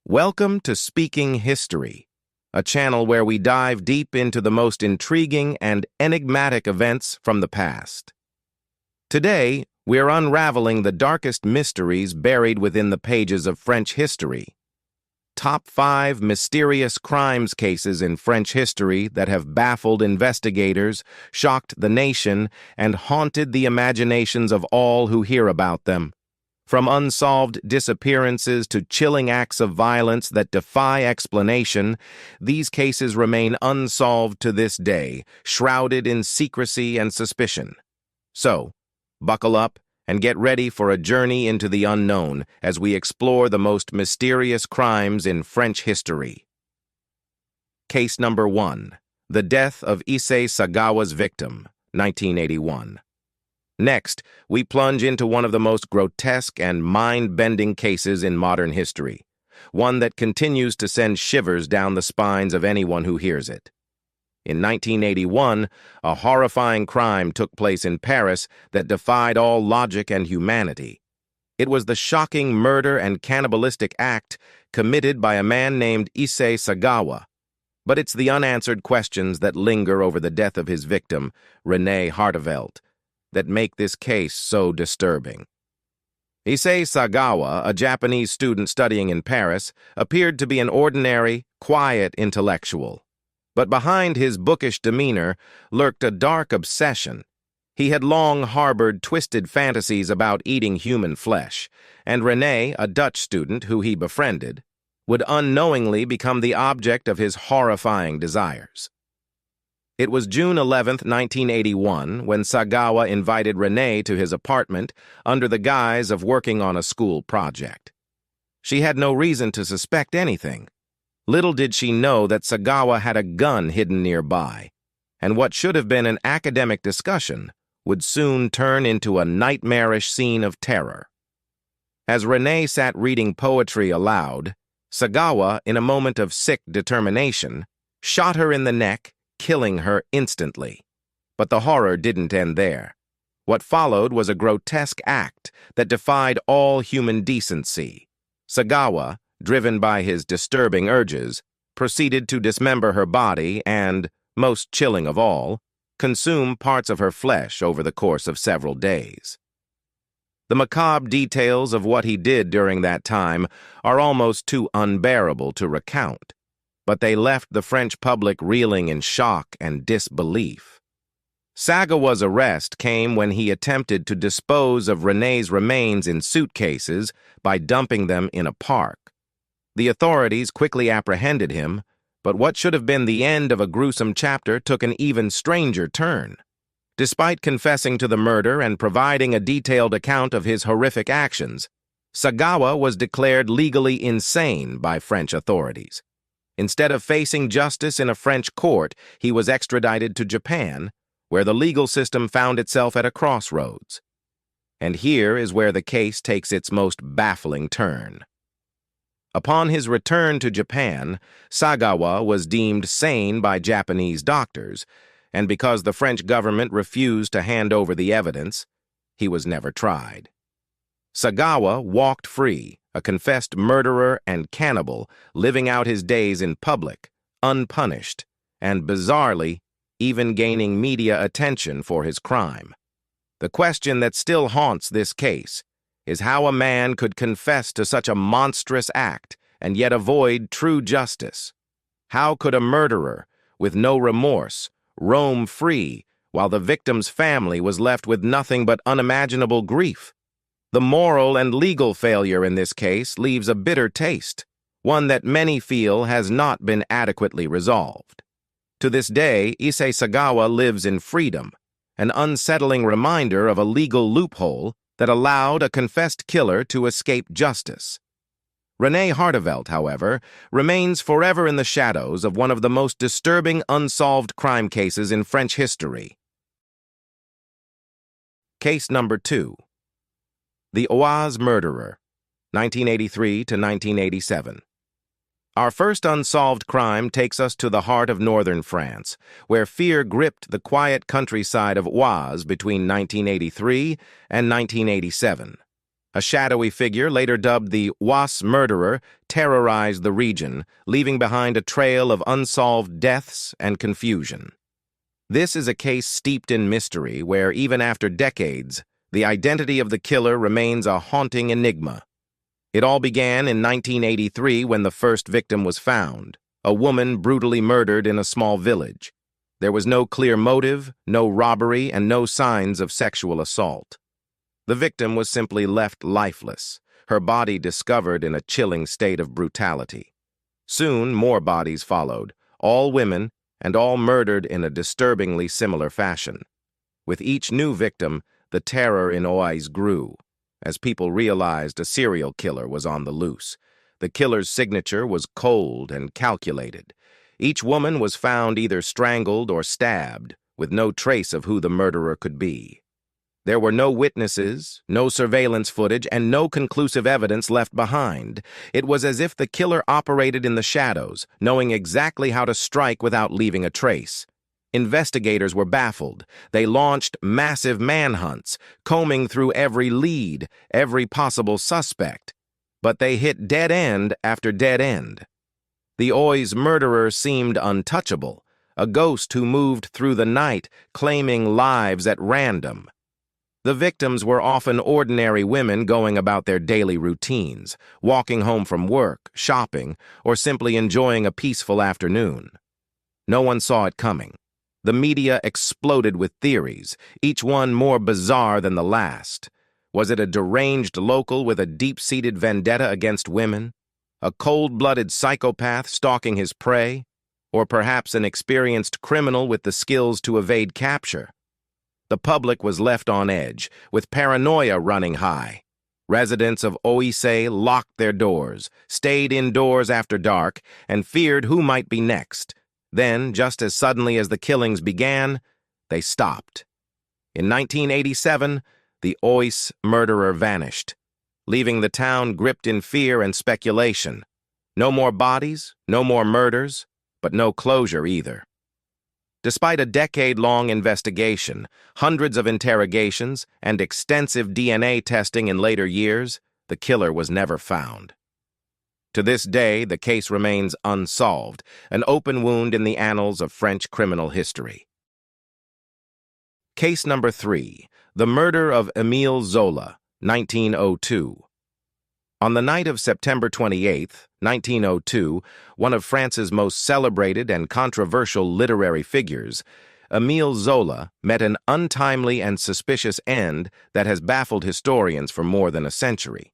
Welcome to Speaking History, a channel where we dive deep into the most intriguing and enigmatic events from the past. Today, we're unraveling the darkest mysteries buried within the pages of French history. Top 5 mysterious crimes cases in French history that have baffled investigators, shocked the nation, and haunted the imaginations of all who hear about them. From unsolved disappearances to chilling acts of violence that defy explanation, these cases remain unsolved to this day, shrouded in secrecy and suspicion. So, buckle up and get ready for a journey into the unknown as we explore the most mysterious crimes in French history. Case number 1. The death of Issei Sagawa's victim, 1981. Next, we plunge into one of the most grotesque and mind-bending cases in modern history, one that continues to send shivers down the spines of anyone who hears it. In 1981, a horrifying crime took place in Paris that defied all logic and humanity. It was the shocking murder and cannibalistic act committed by a man named Issei Sagawa. But it's the unanswered questions that linger over the death of his victim, René Hartevelt, that make this case so disturbing. Issei Sagawa, a Japanese student studying in Paris, appeared to be an ordinary, quiet intellectual. But behind his bookish demeanor lurked a dark obsession. He had long harbored twisted fantasies about eating human flesh, and René, a Dutch student who he befriended, would unknowingly become the object of his horrifying desires. It was June 11, 1981, when Sagawa invited René to his apartment under the guise of working on a school project. She had no reason to suspect anything. Little did she know that Sagawa had a gun hidden nearby, and what should have been an academic discussion would soon turn into a nightmarish scene of terror. As René sat reading poetry aloud, Sagawa, in a moment of sick determination, shot her in the neck, killing her instantly. But the horror didn't end there. What followed was a grotesque act that defied all human decency. Sagawa, driven by his disturbing urges, proceeded to dismember her body and, most chilling of all, consume parts of her flesh over the course of several days. The macabre details of what he did during that time are almost too unbearable to recount, but they left the French public reeling in shock and disbelief. Sagawa's arrest came when he attempted to dispose of René's remains in suitcases by dumping them in a park. The authorities quickly apprehended him, but what should have been the end of a gruesome chapter took an even stranger turn. Despite confessing to the murder and providing a detailed account of his horrific actions, Sagawa was declared legally insane by French authorities. Instead of facing justice in a French court, he was extradited to Japan, where the legal system found itself at a crossroads. And here is where the case takes its most baffling turn. Upon his return to Japan, Sagawa was deemed sane by Japanese doctors, and because the French government refused to hand over the evidence, he was never tried. Sagawa walked free, a confessed murderer and cannibal, living out his days in public, unpunished, and bizarrely, even gaining media attention for his crime. The question that still haunts this case is how a man could confess to such a monstrous act and yet avoid true justice. How could a murderer, with no remorse, roam free while the victim's family was left with nothing but unimaginable grief? The moral and legal failure in this case leaves a bitter taste, one that many feel has not been adequately resolved. To this day, Issei Sagawa lives in freedom, an unsettling reminder of a legal loophole that allowed a confessed killer to escape justice. René Hartevelt, however, remains forever in the shadows of one of the most disturbing unsolved crime cases in French history. Case number 2. The Oise Murderer, 1983 to 1987. Our first unsolved crime takes us to the heart of northern France, where fear gripped the quiet countryside of Oise between 1983 and 1987. A shadowy figure, later dubbed the Oise Murderer, terrorized the region, leaving behind a trail of unsolved deaths and confusion. This is a case steeped in mystery where, even after decades, the identity of the killer remains a haunting enigma. It all began in 1983 when the first victim was found, a woman brutally murdered in a small village. There was no clear motive, no robbery, and no signs of sexual assault. The victim was simply left lifeless, her body discovered in a chilling state of brutality. Soon, more bodies followed, all women, and all murdered in a disturbingly similar fashion. With each new victim, the terror in Oise grew. As people realized a serial killer was on the loose. The killer's signature was cold and calculated. Each woman was found either strangled or stabbed, with no trace of who the murderer could be. There were no witnesses, no surveillance footage, and no conclusive evidence left behind. It was as if the killer operated in the shadows, knowing exactly how to strike without leaving a trace. Investigators were baffled. They launched massive manhunts, combing through every lead, every possible suspect. But they hit dead end after dead end. The Oise Murderer seemed untouchable, a ghost who moved through the night, claiming lives at random. The victims were often ordinary women going about their daily routines, walking home from work, shopping, or simply enjoying a peaceful afternoon. No one saw it coming. The media exploded with theories, each one more bizarre than the last. Was it a deranged local with a deep-seated vendetta against women? A cold-blooded psychopath stalking his prey? Or perhaps an experienced criminal with the skills to evade capture? The public was left on edge, with paranoia running high. Residents of Oise locked their doors, stayed indoors after dark, and feared who might be next. Then, just as suddenly as the killings began, they stopped. In 1987, the Oise Murderer vanished, leaving the town gripped in fear and speculation. No more bodies, no more murders, but no closure either. Despite a decade-long investigation, hundreds of interrogations, and extensive DNA testing in later years, the killer was never found. To this day, the case remains unsolved, an open wound in the annals of French criminal history. Case number 3, the murder of Émile Zola, 1902. On the night of September 28, 1902, one of France's most celebrated and controversial literary figures, Émile Zola, met an untimely and suspicious end that has baffled historians for more than a century.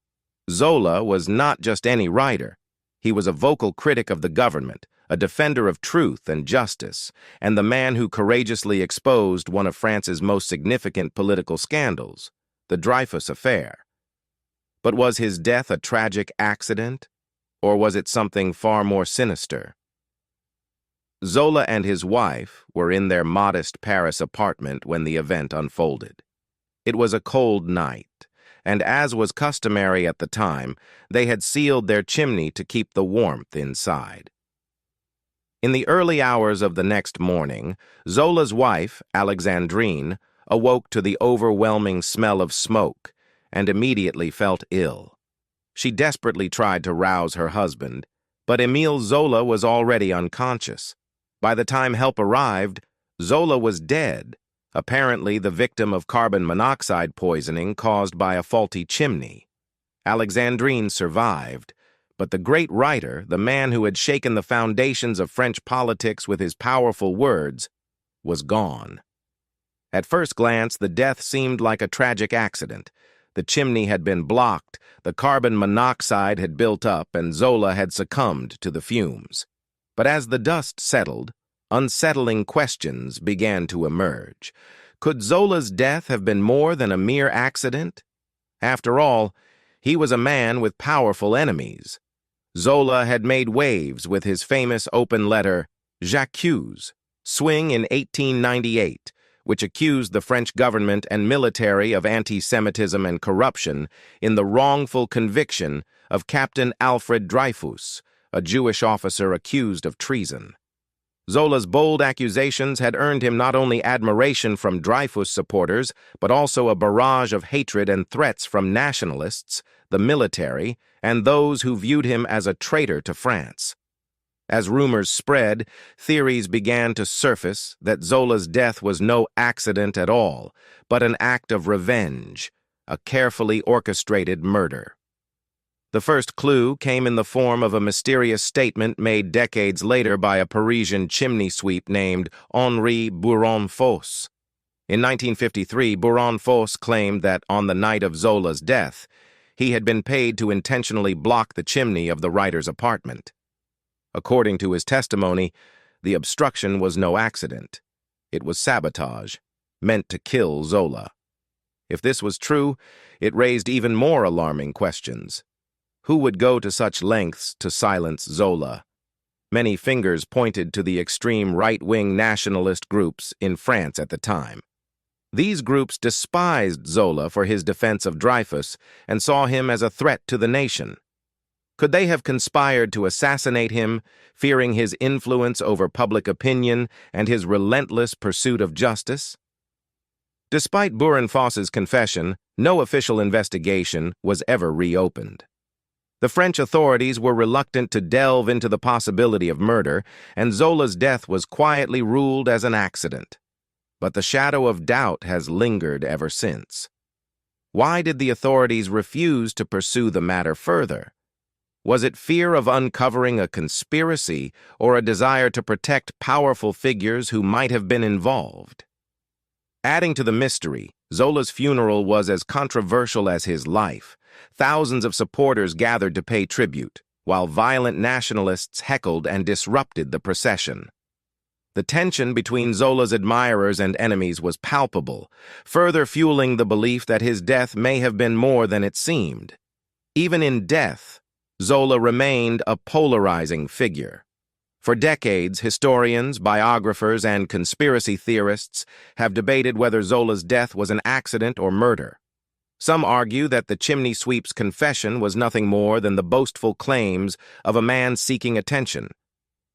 Zola was not just any writer. He was a vocal critic of the government, a defender of truth and justice, and the man who courageously exposed one of France's most significant political scandals, the Dreyfus Affair. But was his death a tragic accident, or was it something far more sinister? Zola and his wife were in their modest Paris apartment when the event unfolded. It was a cold night, and as was customary at the time, they had sealed their chimney to keep the warmth inside. In the early hours of the next morning, Zola's wife, Alexandrine, awoke to the overwhelming smell of smoke and immediately felt ill. She desperately tried to rouse her husband, but Émile Zola was already unconscious. By the time help arrived, Zola was dead, apparently the victim of carbon monoxide poisoning caused by a faulty chimney. Alexandrine survived, but the great writer, the man who had shaken the foundations of French politics with his powerful words, was gone. At first glance, the death seemed like a tragic accident. The chimney had been blocked, the carbon monoxide had built up, and Zola had succumbed to the fumes. But as the dust settled, unsettling questions began to emerge. Could Zola's death have been more than a mere accident? After all, he was a man with powerful enemies. Zola had made waves with his famous open letter, J'accuse, swing in 1898, which accused the French government and military of anti-Semitism and corruption in the wrongful conviction of Captain Alfred Dreyfus, a Jewish officer accused of treason. Zola's bold accusations had earned him not only admiration from Dreyfus supporters, but also a barrage of hatred and threats from nationalists, the military, and those who viewed him as a traitor to France. As rumors spread, theories began to surface that Zola's death was no accident at all, but an act of revenge, a carefully orchestrated murder. The first clue came in the form of a mysterious statement made decades later by a Parisian chimney sweep named Henri Buronfos. In 1953, Buronfos claimed that on the night of Zola's death, he had been paid to intentionally block the chimney of the writer's apartment. According to his testimony, the obstruction was no accident. It was sabotage, meant to kill Zola. If this was true, it raised even more alarming questions. Who would go to such lengths to silence Zola? Many fingers pointed to the extreme right-wing nationalist groups in France at the time. These groups despised Zola for his defense of Dreyfus and saw him as a threat to the nation. Could they have conspired to assassinate him, fearing his influence over public opinion and his relentless pursuit of justice? Despite Buronfos's confession, no official investigation was ever reopened. The French authorities were reluctant to delve into the possibility of murder, and Zola's death was quietly ruled as an accident. But the shadow of doubt has lingered ever since. Why did the authorities refuse to pursue the matter further? Was it fear of uncovering a conspiracy or a desire to protect powerful figures who might have been involved? Adding to the mystery, Zola's funeral was as controversial as his life. Thousands of supporters gathered to pay tribute, while violent nationalists heckled and disrupted the procession. The tension between Zola's admirers and enemies was palpable, further fueling the belief that his death may have been more than it seemed. Even in death, Zola remained a polarizing figure. For decades, historians, biographers, and conspiracy theorists have debated whether Zola's death was an accident or murder. Some argue that the chimney sweep's confession was nothing more than the boastful claims of a man seeking attention.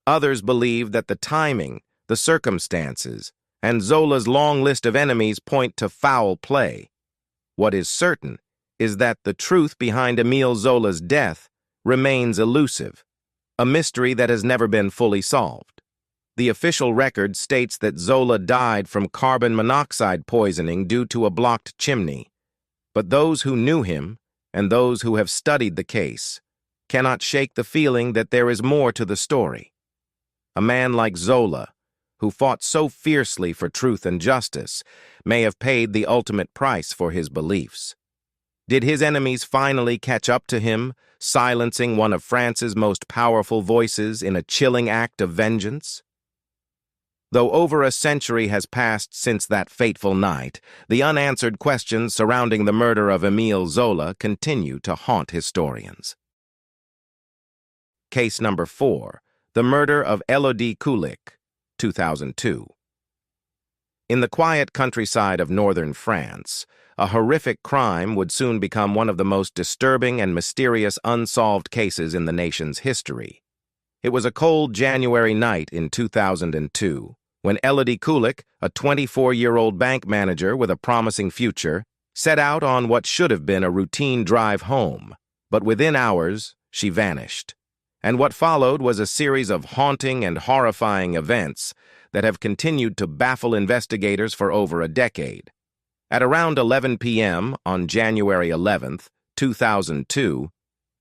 Others believe that the timing, the circumstances, and Zola's long list of enemies point to foul play. What is certain is that the truth behind Émile Zola's death remains elusive, a mystery that has never been fully solved. The official record states that Zola died from carbon monoxide poisoning due to a blocked chimney. But those who knew him, and those who have studied the case, cannot shake the feeling that there is more to the story. A man like Zola, who fought so fiercely for truth and justice, may have paid the ultimate price for his beliefs. Did his enemies finally catch up to him, silencing one of France's most powerful voices in a chilling act of vengeance? Though over a century has passed since that fateful night, the unanswered questions surrounding the murder of Émile Zola continue to haunt historians. Case number 4. The murder of Élodie Kulik, 2002. In the quiet countryside of northern France, a horrific crime would soon become one of the most disturbing and mysterious unsolved cases in the nation's history. It was a cold January night in 2002, when Élodie Kulik, a 24-year-old bank manager with a promising future, set out on what should have been a routine drive home. But within hours, she vanished. And what followed was a series of haunting and horrifying events that have continued to baffle investigators for over a decade. At around 11 p.m. on January 11th, 2002,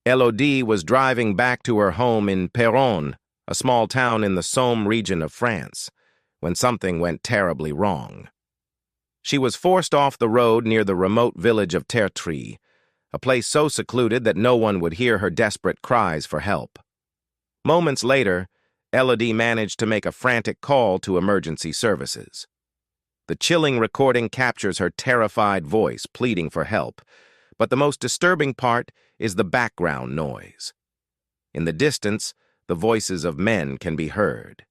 Élodie was driving back to her home in Péronne, a small town in the Somme region of France, when something went terribly wrong. She was forced off the road near the remote village of Tertry, a place so secluded that no one would hear her desperate cries for help. Moments later, Élodie managed to make a frantic call to emergency services. The chilling recording captures her terrified voice pleading for help, but the most disturbing part is the background noise. In the distance, the voices of men can be heard.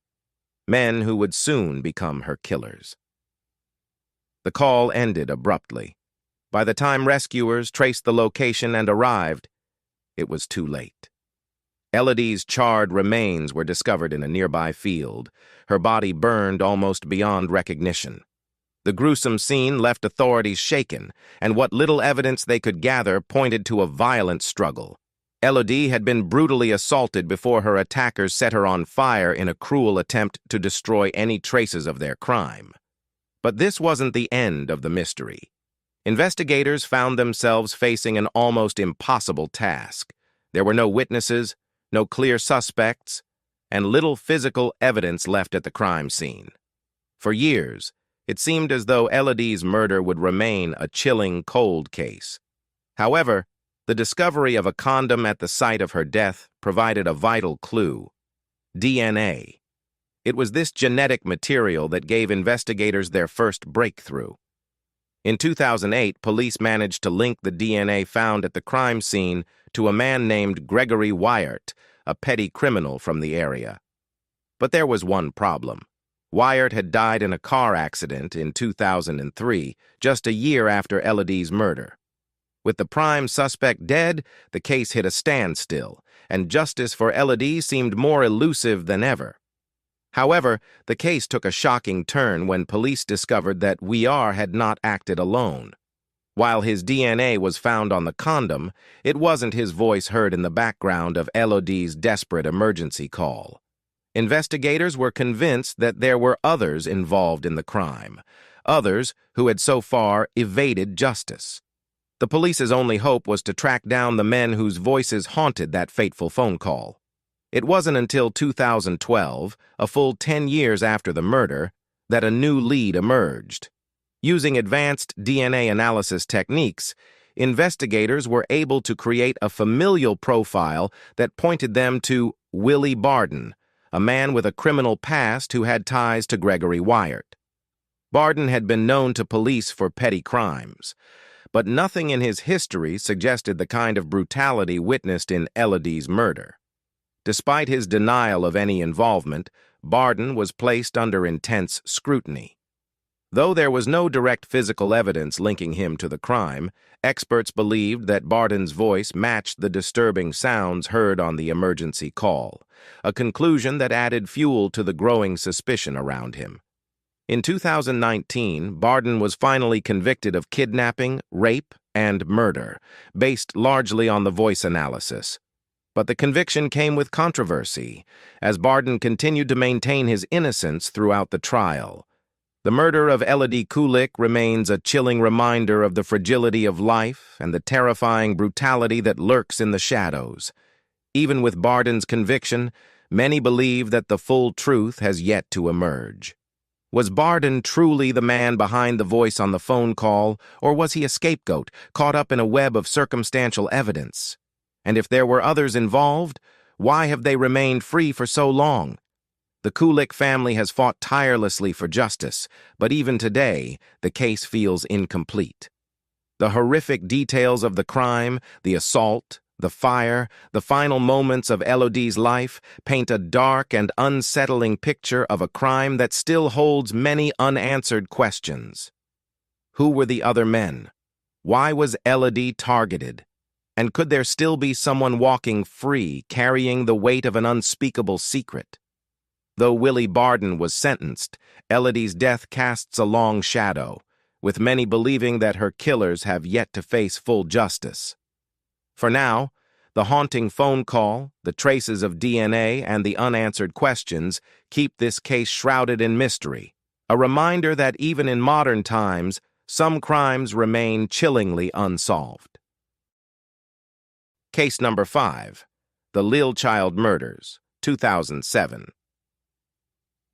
Men who would soon become her killers. The call ended abruptly. By the time rescuers traced the location and arrived, it was too late. Élodie's charred remains were discovered in a nearby field, her body burned almost beyond recognition. The gruesome scene left authorities shaken, and what little evidence they could gather pointed to a violent struggle. Élodie had been brutally assaulted before her attackers set her on fire in a cruel attempt to destroy any traces of their crime. But this wasn't the end of the mystery. Investigators found themselves facing an almost impossible task. There were no witnesses, no clear suspects, and little physical evidence left at the crime scene. For years, it seemed as though Élodie's murder would remain a chilling, cold case. However, the discovery of a condom at the site of her death provided a vital clue: DNA. It was this genetic material that gave investigators their first breakthrough. In 2008, police managed to link the DNA found at the crime scene to a man named Gregory Wyatt, a petty criminal from the area. But there was one problem. Wyatt had died in a car accident in 2003, just a year after Élodie's murder. With the prime suspect dead, the case hit a standstill, and justice for Élodie seemed more elusive than ever. However, the case took a shocking turn when police discovered that Wyatt had not acted alone. While his DNA was found on the condom, it wasn't his voice heard in the background of Élodie's desperate emergency call. Investigators were convinced that there were others involved in the crime, others who had so far evaded justice. The police's only hope was to track down the men whose voices haunted that fateful phone call. It wasn't until 2012, a full 10 years after the murder, that a new lead emerged. Using advanced DNA analysis techniques, investigators were able to create a familial profile that pointed them to Willie Barden, a man with a criminal past who had ties to Gregory Wyatt. Barden had been known to police for petty crimes, but nothing in his history suggested the kind of brutality witnessed in Élodie's murder. Despite his denial of any involvement, Barden was placed under intense scrutiny. Though there was no direct physical evidence linking him to the crime, experts believed that Barden's voice matched the disturbing sounds heard on the emergency call, a conclusion that added fuel to the growing suspicion around him. In 2019, Barden was finally convicted of kidnapping, rape, and murder, based largely on the voice analysis. But the conviction came with controversy, as Barden continued to maintain his innocence throughout the trial. The murder of Élodie Kulik remains a chilling reminder of the fragility of life and the terrifying brutality that lurks in the shadows. Even with Barden's conviction, many believe that the full truth has yet to emerge. Was Barden truly the man behind the voice on the phone call, or was he a scapegoat, caught up in a web of circumstantial evidence? And if there were others involved, why have they remained free for so long? The Kulik family has fought tirelessly for justice, but even today, the case feels incomplete. The horrific details of the crime, the assault, the fire, the final moments of Élodie's life paint a dark and unsettling picture of a crime that still holds many unanswered questions. Who were the other men? Why was Élodie targeted? And could there still be someone walking free, carrying the weight of an unspeakable secret? Though Willie Barden was sentenced, Élodie's death casts a long shadow, with many believing that her killers have yet to face full justice. For now, the haunting phone call, the traces of DNA, and the unanswered questions keep this case shrouded in mystery, a reminder that even in modern times, some crimes remain chillingly unsolved. Case number 5, the Lille child murders, 2007.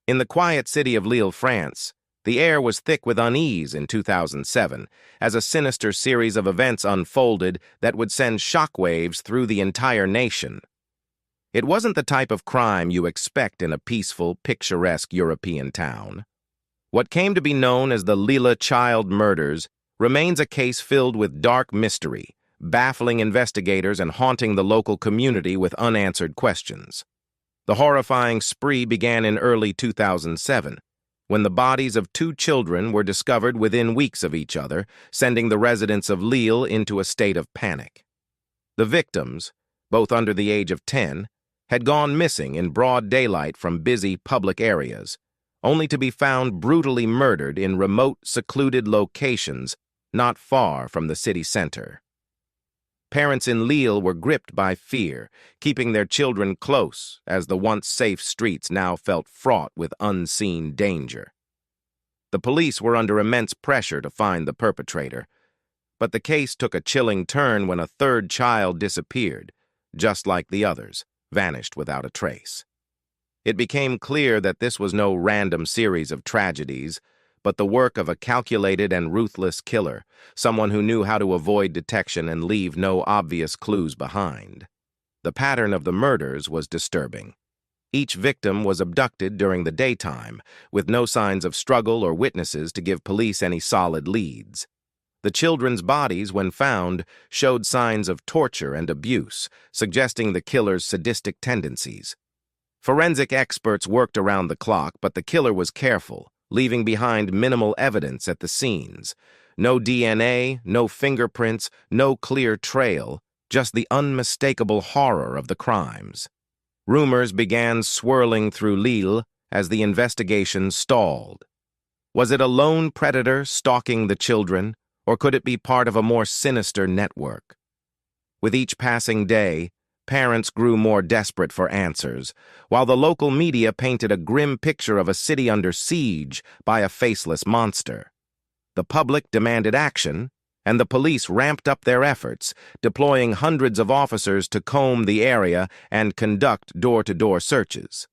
In the quiet city of Lille, France, the air was thick with unease in 2007 as a sinister series of events unfolded that would send shockwaves through the entire nation. It wasn't the type of crime you expect in a peaceful, picturesque European town. What came to be known as the Lille child murders remains a case filled with dark mystery, baffling investigators and haunting the local community with unanswered questions. The horrifying spree began in early 2007, when the bodies of 2 children were discovered within weeks of each other, sending the residents of Lille into a state of panic. The victims, both under the age of 10, had gone missing in broad daylight from busy public areas, only to be found brutally murdered in remote, secluded locations not far from the city center. Parents in Lille were gripped by fear, keeping their children close as the once safe streets now felt fraught with unseen danger. The police were under immense pressure to find the perpetrator, but the case took a chilling turn when a third child disappeared, just like the others, vanished without a trace. It became clear that this was no random series of tragedies, but the work of a calculated and ruthless killer, someone who knew how to avoid detection and leave no obvious clues behind. The pattern of the murders was disturbing. Each victim was abducted during the daytime, with no signs of struggle or witnesses to give police any solid leads. The children's bodies, when found, showed signs of torture and abuse, suggesting the killer's sadistic tendencies. Forensic experts worked around the clock, but the killer was careful, leaving behind minimal evidence at the scenes. No DNA, no fingerprints, no clear trail, just the unmistakable horror of the crimes. Rumors began swirling through Lille as the investigation stalled. Was it a lone predator stalking the children, or could it be part of a more sinister network? With each passing day, parents grew more desperate for answers, while the local media painted a grim picture of a city under siege by a faceless monster. The public demanded action, and the police ramped up their efforts, deploying hundreds of officers to comb the area and conduct door-to-door searches.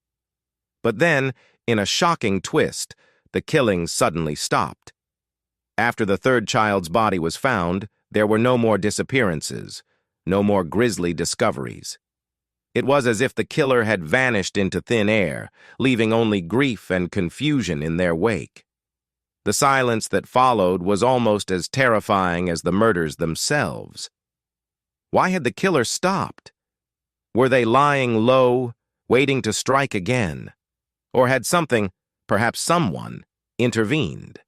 But then, in a shocking twist, the killings suddenly stopped. After the third child's body was found, there were no more disappearances, no more grisly discoveries. It was as if the killer had vanished into thin air, leaving only grief and confusion in their wake. The silence that followed was almost as terrifying as the murders themselves. Why had the killer stopped? Were they lying low, waiting to strike again? Or had something, perhaps someone, intervened?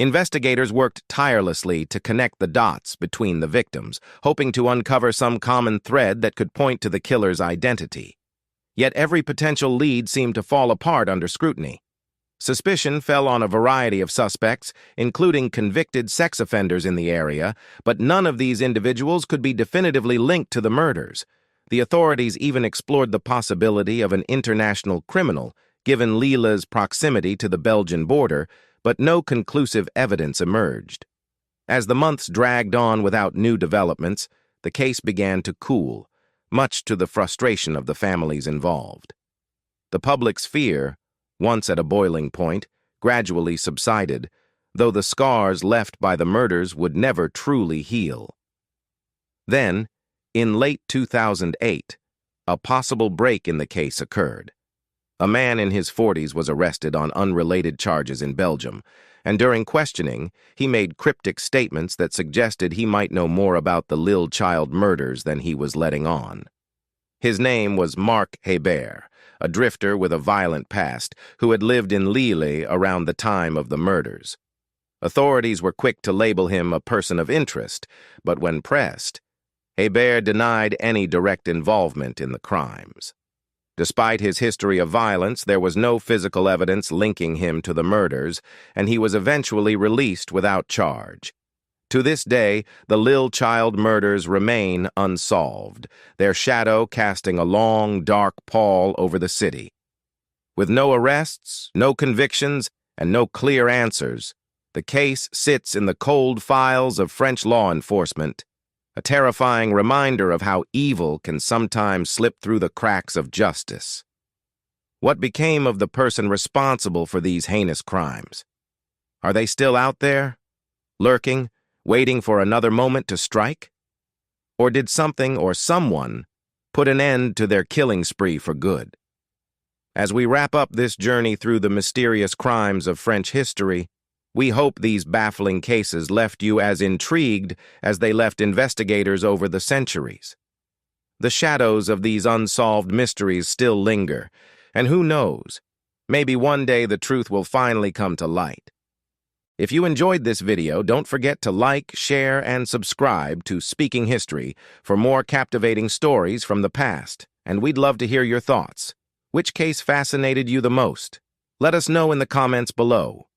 Investigators worked tirelessly to connect the dots between the victims, hoping to uncover some common thread that could point to the killer's identity. Yet every potential lead seemed to fall apart under scrutiny. Suspicion fell on a variety of suspects, including convicted sex offenders in the area, but none of these individuals could be definitively linked to the murders. The authorities even explored the possibility of an international criminal, given Lille's proximity to the Belgian border, but no conclusive evidence emerged. As the months dragged on without new developments, the case began to cool, much to the frustration of the families involved. The public's fear, once at a boiling point, gradually subsided, though the scars left by the murders would never truly heal. Then, in late 2008, a possible break in the case occurred. A man in his 40s was arrested on unrelated charges in Belgium, and during questioning, he made cryptic statements that suggested he might know more about the Lille child murders than he was letting on. His name was Marc Hebert, a drifter with a violent past who had lived in Lille around the time of the murders. Authorities were quick to label him a person of interest, but when pressed, Hebert denied any direct involvement in the crimes. Despite his history of violence, there was no physical evidence linking him to the murders, and he was eventually released without charge. To this day, the Lille child murders remain unsolved, their shadow casting a long, dark pall over the city. With no arrests, no convictions, and no clear answers, the case sits in the cold files of French law enforcement, a terrifying reminder of how evil can sometimes slip through the cracks of justice. What became of the person responsible for these heinous crimes? Are they still out there, lurking, waiting for another moment to strike? Or did something or someone put an end to their killing spree for good? As we wrap up this journey through the mysterious crimes of French history, we hope these baffling cases left you as intrigued as they left investigators over the centuries. The shadows of these unsolved mysteries still linger, and who knows, maybe one day the truth will finally come to light. If you enjoyed this video, don't forget to like, share, and subscribe to Speaking History for more captivating stories from the past. and we'd love to hear your thoughts. Which case fascinated you the most? Let us know in the comments below.